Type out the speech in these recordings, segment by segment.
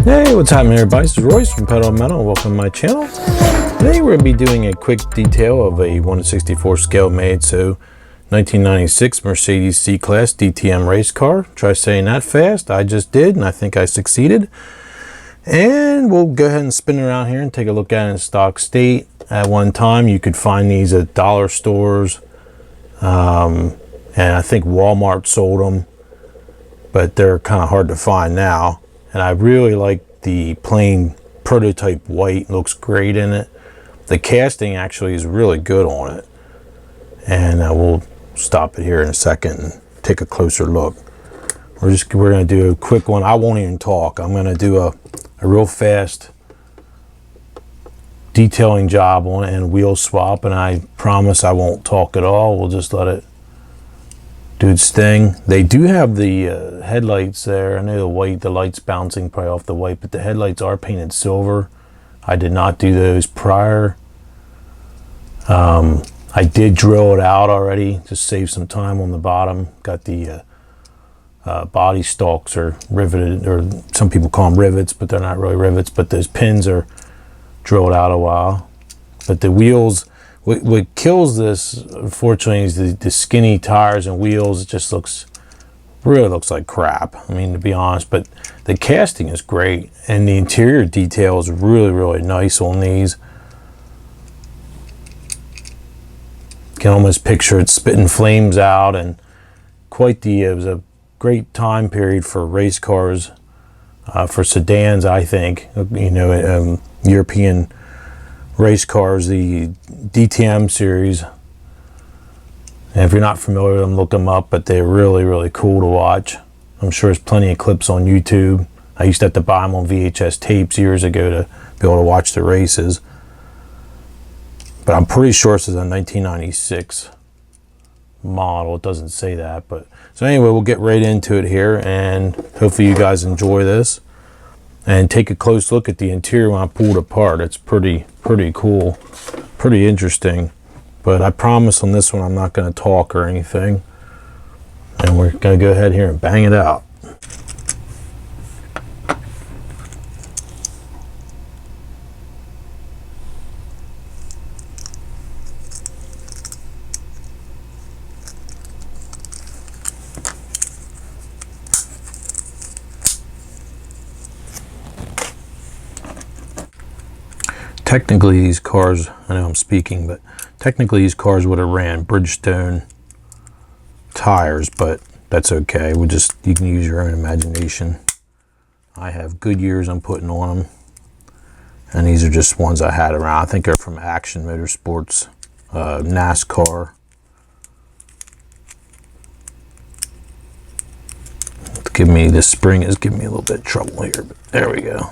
Hey, what's happening everybody? This is Royce from Pedal Metal. Welcome to my channel. Today we're going to be doing a quick detail of a 1/64 scale made 1996 Mercedes C-Class DTM race car. Try saying that fast. I just did, and I think I succeeded. And we'll go ahead and spin it around here and take a look at it in stock state. At one time you could find these at dollar stores, and I think Walmart sold them, but they're kind of hard to find now. And I really like the plain prototype white. Looks great in it. The casting actually is really good on it. And we'll stop it here in a second and take a closer look. We're going to do a quick one. I won't even talk. I'm going to do a real fast detailing job on it and wheel swap. And I promise I won't talk at all. We'll just let it do its thing. They do have the headlights there. I know the light's bouncing probably off the white, but the headlights are painted silver. I did not do those prior. I did drill it out already to save some time on the bottom. Got the body stalks are riveted, or some people call them rivets, but they're not really rivets, but those pins are drilled out a while. But the wheels, what kills this, unfortunately, is the skinny tires and wheels. It just really looks like crap, I mean, to be honest. But the casting is great, and the interior detail is really nice on these. You can almost picture it spitting flames out, and it was a great time period for race cars, for sedans, I think. You know, European race cars, the DTM series. And if you're not familiar with them, look them up, but they're really cool to watch. I'm sure there's plenty of clips on YouTube. I used to have to buy them on VHS tapes years ago to be able to watch the races. But I'm pretty sure this is a 1996 model. It doesn't say that, but so anyway, we'll get right into it here, and hopefully you guys enjoy this and take a close look at the interior when I pull it apart. It's pretty cool, pretty interesting. But I promise on this one I'm not going to talk or anything, and we're going to go ahead here and bang it out. Technically these cars, I know I'm speaking, but technically these cars would have ran Bridgestone tires, but that's okay. You can use your own imagination. I have Goodyears I'm putting on them, and these are just ones I had around. I think they're from Action Motorsports, NASCAR. This spring is giving me a little bit of trouble here, but there we go.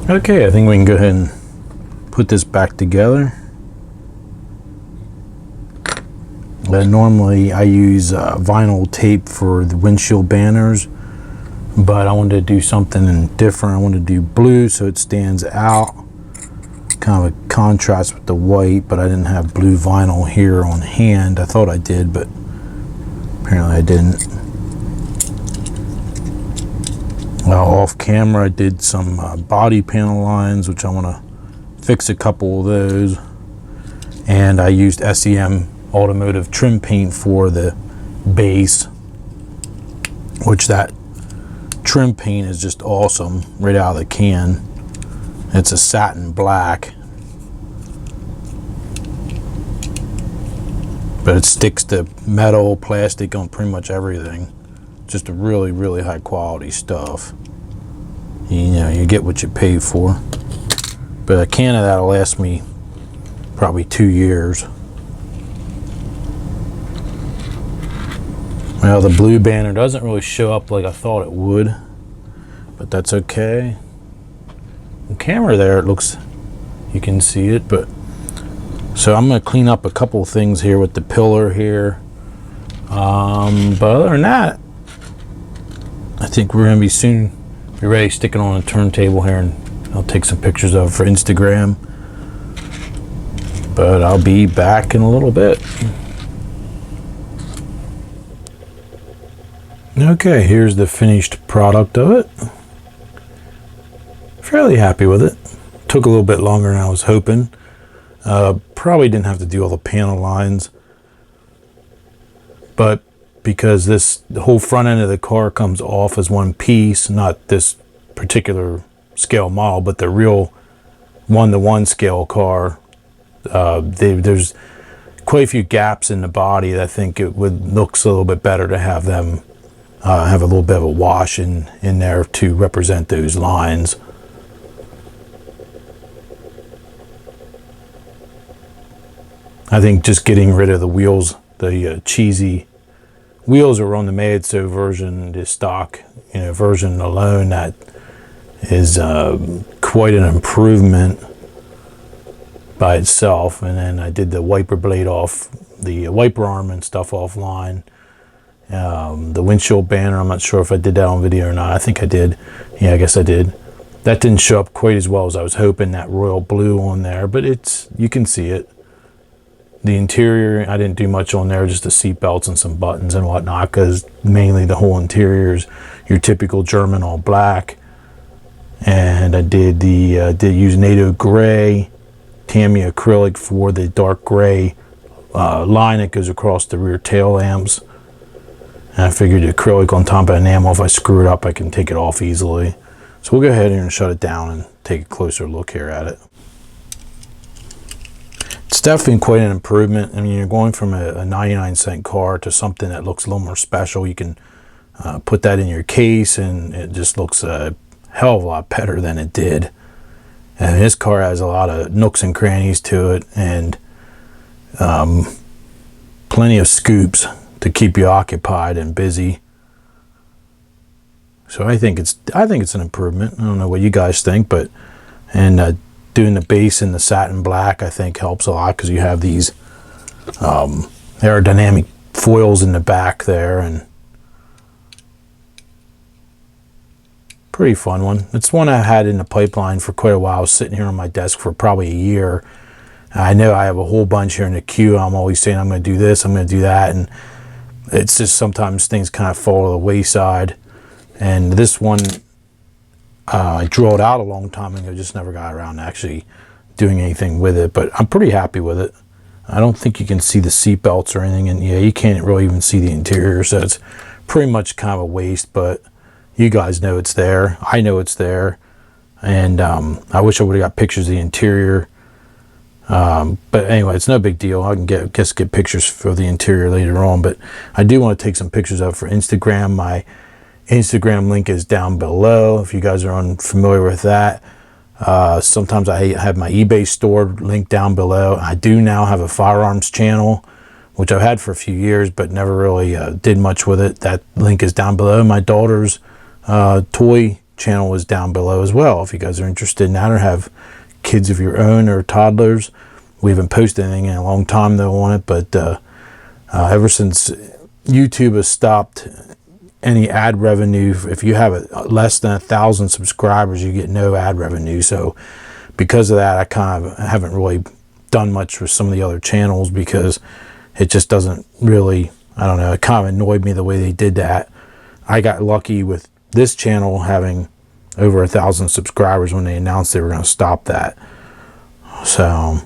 Okay, I think we can go ahead and put this back together. Normally I use vinyl tape for the windshield banners, but I wanted to do something different. I wanted to do blue so it stands out, kind of a contrast with the white, but I didn't have blue vinyl here on hand. I thought I did, but apparently I didn't. Off camera I did some body panel lines, which I want to fix a couple of those, and I used SEM automotive trim paint for the base, which that trim paint is just awesome right out of the can. It's a satin black, but it sticks to metal, plastic, on pretty much everything. Just a really high quality stuff. You know, you get what you pay for. But a can of that'll last me probably 2 years. Well, the blue banner doesn't really show up like I thought it would, but that's okay. On camera there, it looks, you can see it, but so I'm going to clean up a couple of things here with the pillar here. But other than that, I think we're going to soon be ready to stick it on a turntable here, and I'll take some pictures of it for Instagram. But I'll be back in a little bit. Okay, here's the finished product of it. Fairly happy with it. Took a little bit longer than I was hoping. Probably didn't have to do all the panel lines, but because the whole front end of the car comes off as one piece, not this particular scale model, but the real 1-to-1 scale car, there's quite a few gaps in the body that I think it would looks a little bit better to have them have a little bit of a wash in there to represent those lines. I think just getting rid of the wheels, the cheesy wheels are on the Made So version, the stock version alone, that is quite an improvement by itself. And then I did the wiper blade off, the wiper arm and stuff offline. The windshield banner, I'm not sure if I did that on video or not. I think I did. Yeah, I guess I did. That didn't show up quite as well as I was hoping, that royal blue on there, but you can see it. The interior, I didn't do much on there, just the seat belts and some buttons and whatnot, because mainly the whole interior is your typical German all black. And I did use NATO gray, Tamiya acrylic for the dark gray line that goes across the rear tail lamps. And I figured the acrylic on top of enamel, if I screw it up, I can take it off easily. So we'll go ahead and shut it down and take a closer look here at it. It's definitely quite an improvement. I mean, you're going from a 99-cent car to something that looks a little more special. You can put that in your case, and it just looks a hell of a lot better than it did. And this car has a lot of nooks and crannies to it, and plenty of scoops to keep you occupied and busy. So I think it's an improvement. I don't know what you guys think, but doing the base in the satin black, I think, helps a lot, because you have these aerodynamic foils in the back there, and pretty fun one. It's one I had in the pipeline for quite a while. I was sitting here on my desk for probably a year. I know I have a whole bunch here in the queue. I'm always saying I'm going to do this, I'm going to do that, and it's just sometimes things kind of fall to the wayside. And this one, I drew it out a long time ago, just never got around to actually doing anything with it, but I'm pretty happy with it. I don't think you can see the seat belts or anything, and yeah, you can't really even see the interior, so it's pretty much kind of a waste, but you guys know it's there. I know it's there, and I wish I would have got pictures of the interior, but anyway, it's no big deal. I can get pictures for the interior later on, but I do want to take some pictures of it for Instagram. My Instagram link is down below if you guys are unfamiliar with that. Sometimes I have my eBay store linked down below. I do now have a firearms channel, which I've had for a few years but never really did much with it. That link is down below. My daughter's toy channel is down below as well if you guys are interested in that or have kids of your own or toddlers. We haven't posted anything in a long time though on it, but ever since YouTube has stopped any ad revenue, if you have less than 1,000 subscribers, you get no ad revenue. So because of that, I kind of haven't really done much with some of the other channels because it just doesn't really, I don't know, it kind of annoyed me the way they did that. I got lucky with this channel having over 1,000 subscribers when they announced they were going to stop that. So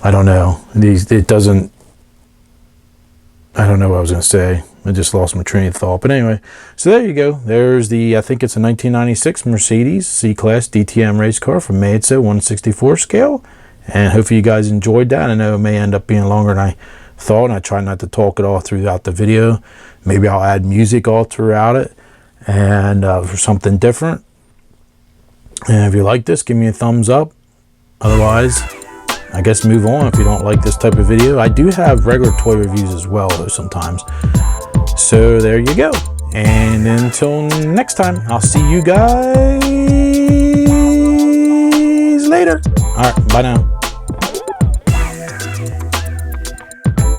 I don't know. It doesn't, I don't know what I was going to say. I just lost my train of thought. But anyway, so there you go. There's the, I think it's a 1996 Mercedes C-Class DTM race car from Mayitso 1/64 scale. And hopefully you guys enjoyed that. I know it may end up being longer than I thought, and I try not to talk it all throughout the video. Maybe I'll add music all throughout it and for something different. And if you like this, give me a thumbs up. Otherwise, I guess move on if you don't like this type of video. I do have regular toy reviews as well though sometimes. So there you go. And until next time, I'll see you guys later. All right, bye now.